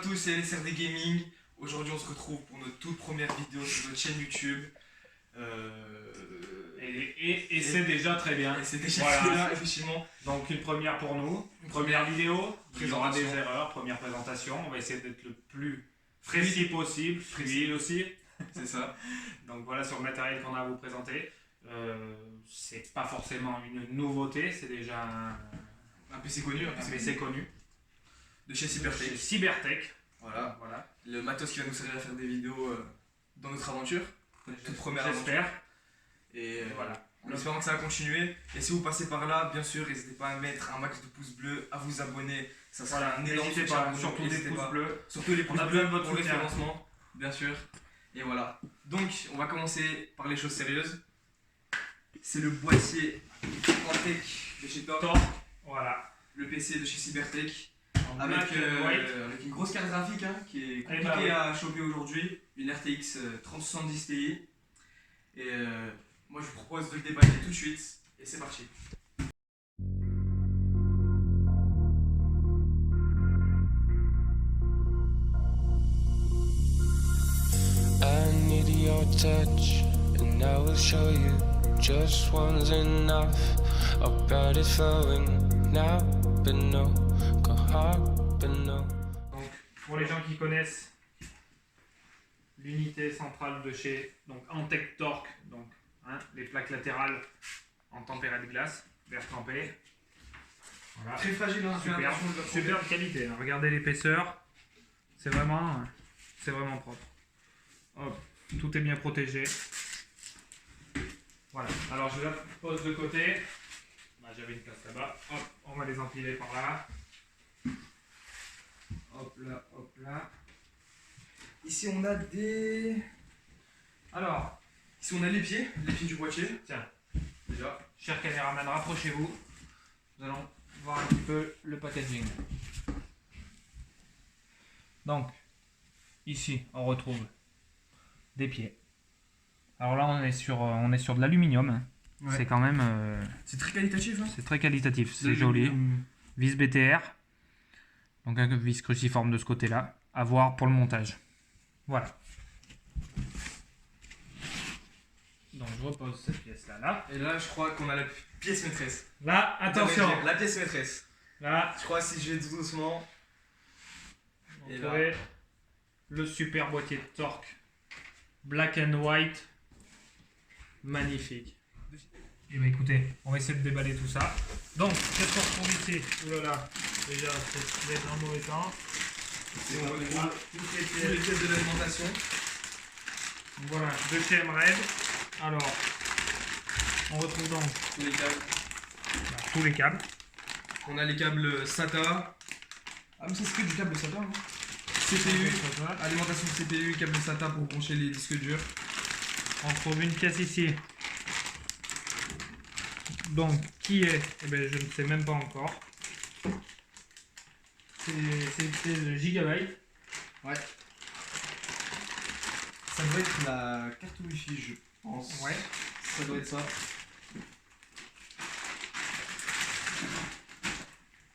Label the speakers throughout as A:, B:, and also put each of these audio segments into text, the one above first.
A: tous, c'est LSRD Gaming. Aujourd'hui, on se retrouve pour notre toute première vidéo sur notre chaîne YouTube.
B: Et c'est déjà très bien.
A: Et c'est déjà
B: Voilà.
A: très bien, effectivement.
B: Donc une première pour nous, une première vidéo, il y aura des erreurs, première présentation, on va essayer d'être le plus précis possible, fluide aussi.
A: C'est ça.
B: Donc voilà sur le matériel qu'on a à vous présenter. C'est pas forcément une nouveauté, c'est déjà
A: Un PC connu.
B: un PC connu.
A: De chez Cybertech.
B: Chez Cybertech.
A: Voilà.
B: Voilà.
A: Le matos qui va nous servir à faire des vidéos dans notre aventure. Notre toute première aventure.
B: J'espère.
A: Et
B: Voilà.
A: en espérant que ça va continuer. Et si vous passez par là, bien sûr, n'hésitez pas à mettre un max de pouces bleus, à vous abonner. Ça sera
B: Voilà,
A: un énorme
B: n'hésitez
A: soutien
B: pas,
A: pour nous.
B: surtout des
A: N'hésitez
B: pouces
A: pas.
B: bleus.
A: Surtout les pouces
B: a
A: bleus
B: besoin de votre
A: pour le
B: soutien.
A: référencement, bien sûr. Et voilà. Donc, on va commencer par les choses sérieuses. C'est le boîtier Antec de chez Torque,
B: Voilà.
A: le PC de chez Cybertech,
B: En
A: avec,
B: black and white.
A: avec une grosse carte graphique qui est
B: Eh ben
A: compliquée
B: oui.
A: à choper aujourd'hui, une RTX 3070 Ti. Et moi, je vous propose de le déballer tout de suite. Et c'est parti.
C: I need your touch, and I will show you. Just one's enough. About it flowing now, but no, go hard, but no.
B: Donc, pour les gens qui connaissent l'unité centrale de chez Antec Torque, donc les plaques latérales en tempéré de glace, verre trempé. Voilà.
A: Très fragile, hein,
B: Super, superbe qualité. Hein. Regardez l'épaisseur, c'est vraiment propre. Hop, tout est bien protégé. Voilà. Alors je la pose de côté. Bah, j'avais une place là-bas. Hop, on va les empiler par là. Hop là, hop là.
A: Ici, on a des.
B: Alors,
A: Ici, on a les pieds du boîtier.
B: tiens,
A: Déjà.
B: cher caméraman, rapprochez-vous. Nous allons voir un petit peu le packaging. Donc, ici, on retrouve des pieds. Alors là, on est sur de l'aluminium. Hein.
A: Ouais.
B: C'est quand même...
A: C'est très qualitatif, hein.
B: c'est très qualitatif, c'est joli. Vis BTR. Donc un vis cruciforme de ce côté-là. À voir pour le montage. Voilà. Donc je repose cette pièce-là. Là.
A: Et là, je crois qu'on a la pièce maîtresse.
B: Là, attention.
A: La pièce maîtresse.
B: Là,
A: Je crois si je vais tout doucement.
B: vous
A: Et là.
B: trouvez le super boîtier de Torque. Black and white. Magnifique. Et bien écoutez, on va essayer de déballer tout ça. Donc, qu'est-ce qu'on retrouve ici? Ouh là là, déjà, c'est d'être dans le mauvais temps.
A: Et on retrouve
B: toutes les
A: tous les pièces de l'alimentation.
B: Donc voilà, deux chez Red. Alors, on retrouve donc
A: Tous les câbles.
B: tous les câbles.
A: On a les câbles SATA. Ah, mais ça, c'est que du câble SATA. Hein. CPU. Alimentation CPU, câble SATA pour brancher les disques durs.
B: On trouve une pièce ici. Donc, qui est? Eh bien, je ne sais même pas encore. C'est le Gigabyte.
A: Ouais. Ça doit être la carte Wi-Fi, je pense.
B: Ouais.
A: Ça doit être ça.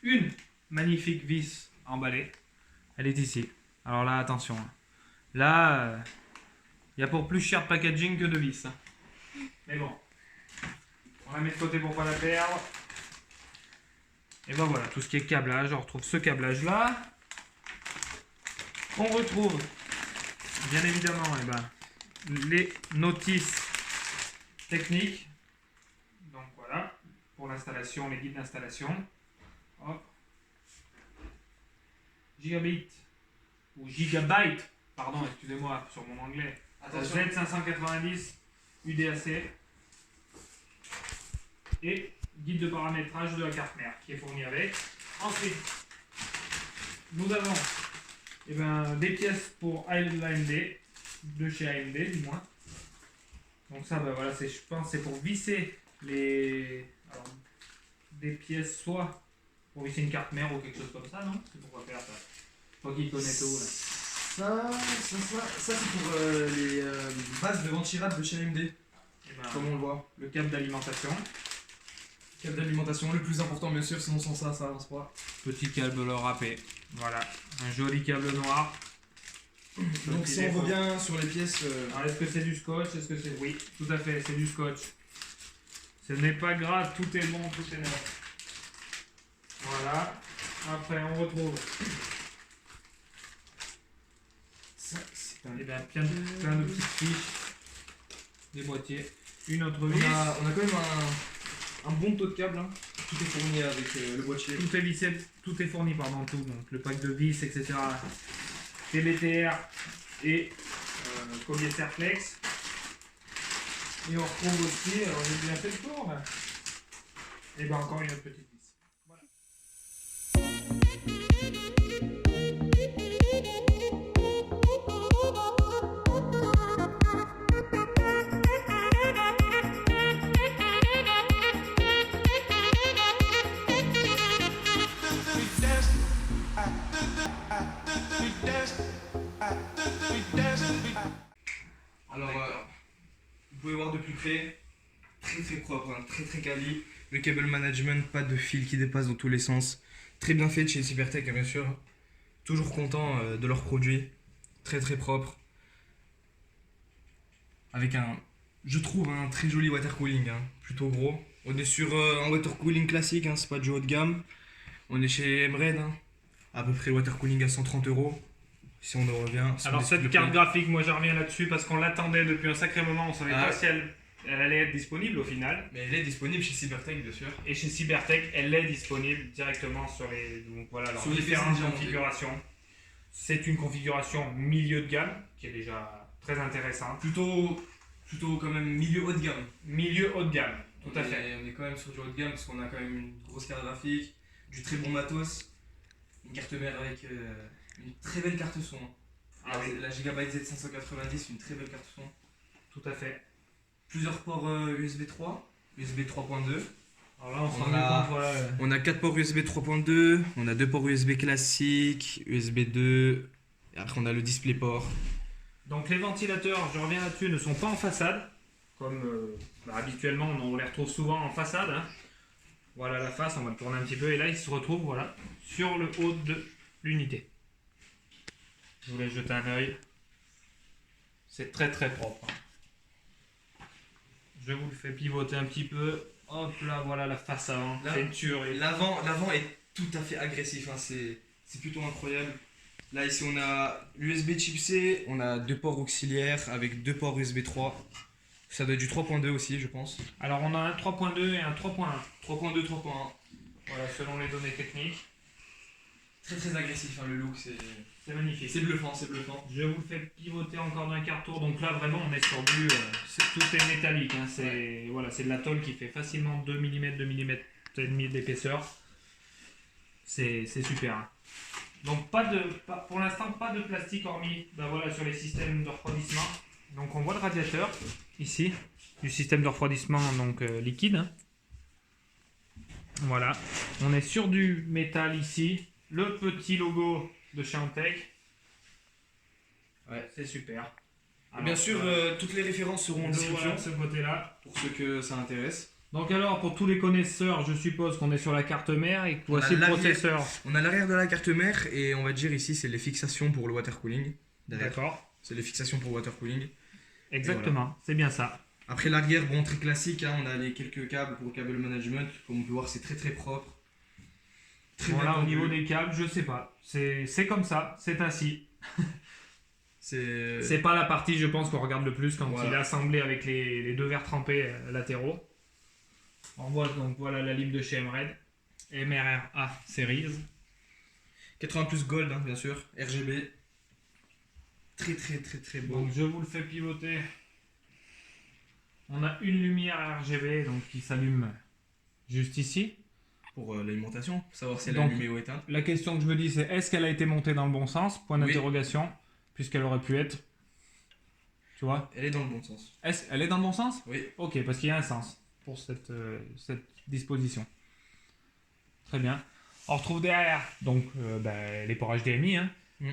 B: Une magnifique vis emballée. Elle est ici. Alors là, attention. Hein. Là, il y a pour plus cher de packaging que de vis. Hein. Mais bon. On la met de côté pour pas la perdre. Et ben voilà, tout ce qui est câblage. On retrouve ce câblage là. On retrouve, bien évidemment, eh ben, les notices techniques. Donc voilà, pour l'installation, les guides d'installation. Hop. Gigabit, ou gigabyte, pardon, excusez-moi sur mon anglais.
A: Attention.
B: Z590 UDAC. Et guide de paramétrage de la carte mère qui est fourni avec. Ensuite, nous avons des pièces pour AMD, de chez AMD du moins. Donc ça, ben voilà, je pense c'est pour visser des pièces, soit pour visser une carte mère ou quelque chose comme ça, non? C'est pour quoi faire ça? Toi qui connais tout là.
A: Ça c'est pour les bases de ventilate de chez AMD,
B: Et ben,
A: comme on le voit.
B: le câble d'alimentation.
A: Câble d'alimentation, le plus important bien sûr, sinon sans ça, ça avance pas.
B: Petit câble râpé. Voilà, un joli câble noir.
A: Donc si on revient sur les pièces...
B: Alors, est-ce que c'est du scotch? Est-ce que c'est... Oui, tout à fait, c'est du scotch. Ce n'est pas grave, tout est bon, tout est neuf. Voilà. Après, on retrouve...
A: Ça, c'est
B: Eh bien, plein de petites fiches. Des boîtiers. Une autre
A: On
B: vis.
A: a quand même un bon taux de câble. Hein. Tout est fourni avec le boîtier.
B: Tout est vissé, tout est fourni, pardon, tout. Donc, le pack de vis, etc. TBTR et collier Serflex. Et on retrouve aussi, alors j'ai bien fait le tour là. Et bien encore une autre petite vis. Voilà.
A: Alors, vous pouvez voir de plus près, très très propre, hein, très très quali. Le cable management, pas de fil qui dépasse dans tous les sens. Très bien fait de chez Cybertech, bien sûr. Toujours content de leurs produits. Très très propre. Avec je trouve, un très joli water cooling, hein, plutôt gros. On est sur un water cooling classique, hein, c'est pas du haut de gamme. On est chez Emred, hein, à peu près water cooling à 130 €. Si on en revient. Si
B: Alors
A: on
B: cette
A: le
B: carte
A: prix.
B: graphique, moi je reviens là-dessus parce qu'on l'attendait depuis un sacré moment, on savait
A: Ah.
B: pas si elle allait être disponible au final.
A: Mais elle est disponible chez Cybertech, bien sûr.
B: Et chez Cybertech, elle est disponible directement sur les, donc voilà, leurs
A: Sur les
B: différentes
A: PC déjà
B: configurations. C'est une configuration milieu de gamme qui est déjà très intéressante.
A: Plutôt quand même milieu haut de gamme.
B: Milieu haut de gamme, tout à fait.
A: On est quand même sur du haut de gamme parce qu'on a quand même une grosse carte graphique, du très bon matos, une carte mère avec une très belle carte son.
B: Ah oui.
A: La Gigabyte Z590, une très belle carte son.
B: Tout à fait.
A: Plusieurs ports USB 3, USB 3.2.
B: Alors là, on se
A: On
B: rend
A: a-
B: compte, voilà.
A: On a 4 ports USB 3.2, on a 2 ports USB classiques, USB 2, et après on a le DisplayPort.
B: Donc les ventilateurs, je reviens là-dessus, ne sont pas en façade, comme habituellement on les retrouve souvent en façade. Hein. Voilà la face, on va le tourner un petit peu, et là ils se retrouvent voilà, sur le haut de l'unité. Je vous laisse jeter un œil. C'est très très propre. Je vous le fais pivoter un petit peu. Hop là, voilà la face avant.
A: Là,
B: C'est une tuerie.
A: L'avant est tout à fait agressif, hein, c'est plutôt incroyable. Là ici on a l'USB type C, on a 2 ports auxiliaires avec 2 ports USB 3. Ça doit être du 3.2 aussi je pense.
B: Alors on a un 3.2 et un 3.1.
A: 3.2, 3.1.
B: Voilà, selon les données techniques.
A: Très très agressif, hein, le look,
B: C'est magnifique.
A: c'est bluffant, c'est bluffant.
B: Je vous le fais pivoter encore d'un quart tour. Donc là, vraiment, on est sur du. Tout est métallique. Hein. C'est voilà, c'est de la tôle qui fait facilement 2 mm, 2 mm et demi d'épaisseur. C'est super. Hein. Donc, pour l'instant, pas de plastique hormis voilà, sur les systèmes de refroidissement. Donc, on voit le radiateur ici, du système de refroidissement donc, liquide. Hein. Voilà. On est sur du métal ici. Le petit logo de chez Antec.
A: Ouais.
B: C'est super.
A: Et bien sûr, toutes les références seront en description
B: Voilà, de ce côté-là.
A: pour ceux que ça intéresse.
B: Donc alors, pour tous les connaisseurs, je suppose qu'on est sur la carte mère et que
A: On a
B: voici le
A: l'arrière.
B: processeur.
A: On a l'arrière de la carte mère et on va dire ici c'est les fixations pour le water cooling. Derrière.
B: D'accord.
A: C'est les fixations pour le water cooling.
B: Exactement, c'est bien ça.
A: Après l'arrière, bon, très classique, hein, on a les quelques câbles pour le câble management. Comme on peut voir, c'est très très propre. Très
B: Voilà,
A: bien
B: au
A: conduit.
B: niveau des câbles, je sais pas. C'est comme ça, c'est ainsi.
A: C'est
B: C'est pas la partie, je pense, qu'on regarde le plus quand
A: Voilà.
B: il est assemblé avec les deux verres trempés latéraux. On voit donc voilà la lime de chez Emred. MRRA Series.
A: 80 plus gold, hein, bien sûr. RGB. Très très très très beau.
B: Donc je vous le fais pivoter. On a une lumière RGB donc, qui s'allume juste ici.
A: Pour l'alimentation, pour savoir si elle est
B: Donc,
A: allumée ou éteinte.
B: La question que je me dis, c'est est-ce qu'elle a été montée dans le bon sens? Point
A: Oui.
B: d'interrogation, puisqu'elle aurait pu être. Tu vois?
A: Elle est dans le bon sens.
B: Elle est dans le bon sens?
A: Oui.
B: Ok, parce qu'il y a un sens pour cette disposition. Très bien. On retrouve derrière donc les ports HDMI. Hein.
A: Mm.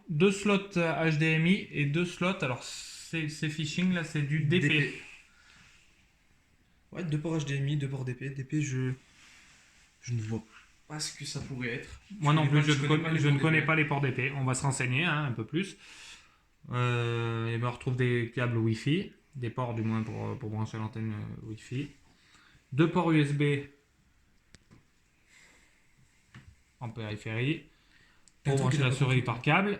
B: 2 slots HDMI et 2 slots. Alors, ces phishing là, c'est du DP.
A: Ouais, 2 ports HDMI, 2 ports DP. DP, je ne vois pas ce que ça pourrait être.
B: Moi non plus, je ne connais
A: pas.
B: pas les ports d'épée. On va se renseigner un peu plus. Et ben, on retrouve des câbles Wi-Fi, des ports du moins pour brancher l'antenne Wi-Fi. 2 ports USB en périphérie pour brancher la souris par câble.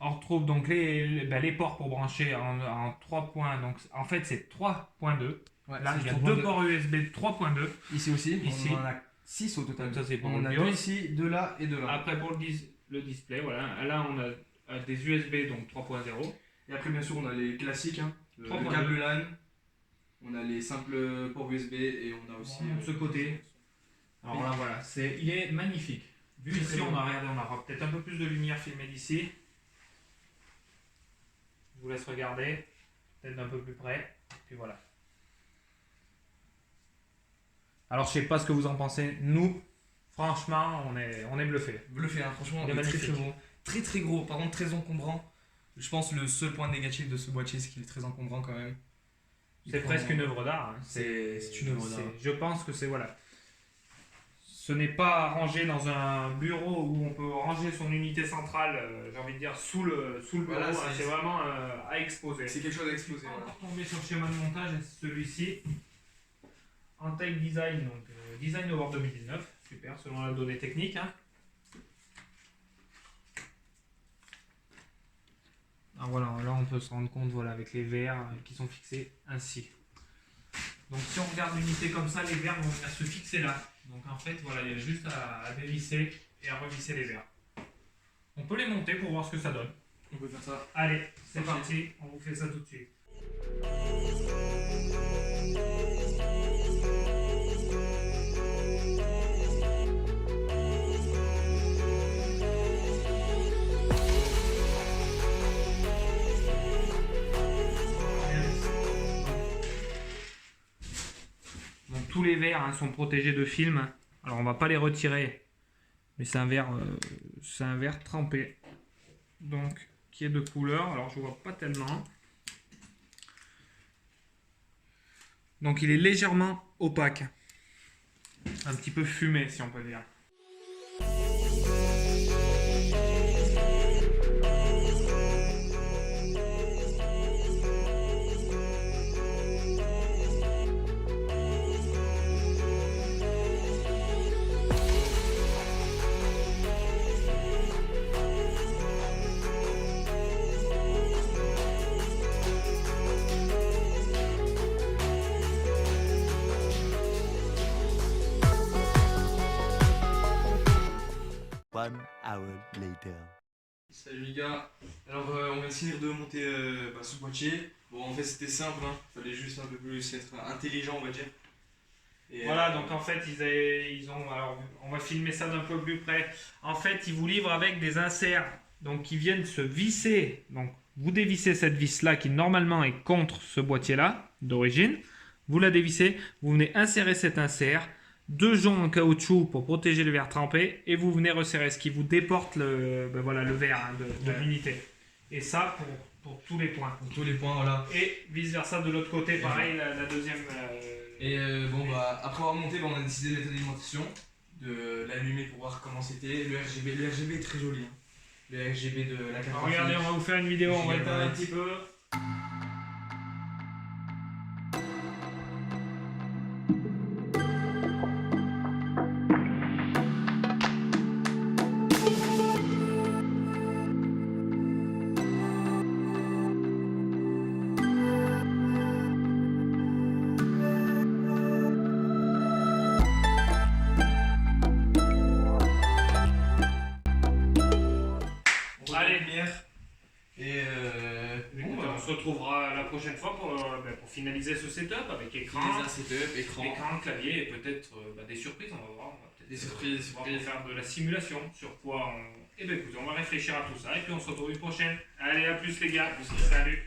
B: On retrouve donc les ports pour brancher en 3 points. Donc en fait c'est 3.2.
A: Ouais,
B: Là
A: c'est
B: il y a
A: 3.2.
B: 2 ports USB 3.2.
A: Ici aussi,
B: Ici.
A: on en a 6 au total.
B: Ça, c'est pour
A: on
B: le
A: en a
B: BIOS.
A: 2 ici, 2 là et 2 là.
B: Après pour le display, voilà. Là on a des USB donc 3.0.
A: Et après, bien sûr, on a les classiques, hein, le
B: 3.2.
A: câble LAN, on a les simples ports USB et on a aussi
B: De ce côté. Alors là voilà, il est magnifique. Vu
A: Très,
B: ici
A: très
B: on
A: beau.
B: a regardé, on aura peut-être un peu plus de lumière filmée d'ici. Je vous laisse regarder, peut-être d'un peu plus près. Puis voilà. Alors je sais pas ce que vous en pensez. Nous, franchement, on est bluffés.
A: bluffé, hein, franchement,
B: Il est
A: très
B: magnifique.
A: très bon. Très très gros, par contre très encombrant. Je pense le seul point négatif de ce boîtier, c'est qu'il est très encombrant quand même.
B: C'est presque une œuvre d'art. Hein.
A: C'est une œuvre d'art.
B: Je pense que c'est voilà. Ce n'est pas rangé dans un bureau où on peut ranger son unité centrale, j'ai envie de dire, sous le bureau.
A: Voilà,
B: hein.
A: c'est-
B: C'est vraiment à exposer.
A: C'est quelque chose à exploser.
B: On va
A: Voilà.
B: encore tomber sur le schéma de montage, et celui-ci. Antec Design, donc Design Award 2019, super, selon la donnée technique. Hein. Alors voilà, là on peut se rendre compte voilà, avec les verres qui sont fixés ainsi. Donc si on regarde l'unité comme ça, les verres vont venir se fixer là. Donc en fait, voilà, il y a juste à dévisser et à revisser les verres. On peut les monter pour voir ce que ça donne.
A: On peut faire ça.
B: Allez, c'est
A: Parti.
B: parti, on vous fait ça tout de suite. Donc tous les verres hein, sont protégés de film. Alors on va pas les retirer, mais c'est un verre trempé, donc qui est de couleur. Alors je vois pas tellement. Donc il est légèrement opaque, un petit peu fumé si on peut dire.
D: One hour later.
A: Salut les gars. Alors on vient de finir de monter ce boîtier. Bon en fait c'était simple, hein. Fallait juste un peu plus être intelligent on va dire. Et,
B: Voilà, donc en fait, ils ont. Alors, on va filmer ça d'un peu plus près. En fait, ils vous livrent avec des inserts donc, qui viennent se visser. Donc, vous dévissez cette vis-là qui normalement est contre ce boîtier-là d'origine. Vous la dévissez, vous venez insérer cet insert, 2 joncs en caoutchouc pour protéger le verre trempé et vous venez resserrer, ce qui vous déporte le verre hein, de
A: Ouais.
B: l'unité. Et ça pour tous les points.
A: pour tous les points voilà.
B: Et vice versa de l'autre côté, pareil, la deuxième.
A: Et après avoir monté, on a décidé de l'état d'alimentation, de l'allumer pour voir comment c'était. Le RGB est très joli. Hein. Le RGB de la carte
B: Alors, regardez, on va vous faire une vidéo, on va éteindre un petit peu. Allez.
A: lumière. Et
B: On se retrouvera la prochaine fois pour finaliser ce setup avec écran,
A: setup, écran.
B: clavier et peut-être des surprises. On va voir. On va peut-être
A: Des surprises,
B: on va faire de la simulation sur quoi on. Eh bien écoutez, on va réfléchir à tout ça et puis on se retrouve une prochaine. Allez, à plus les gars. Salut.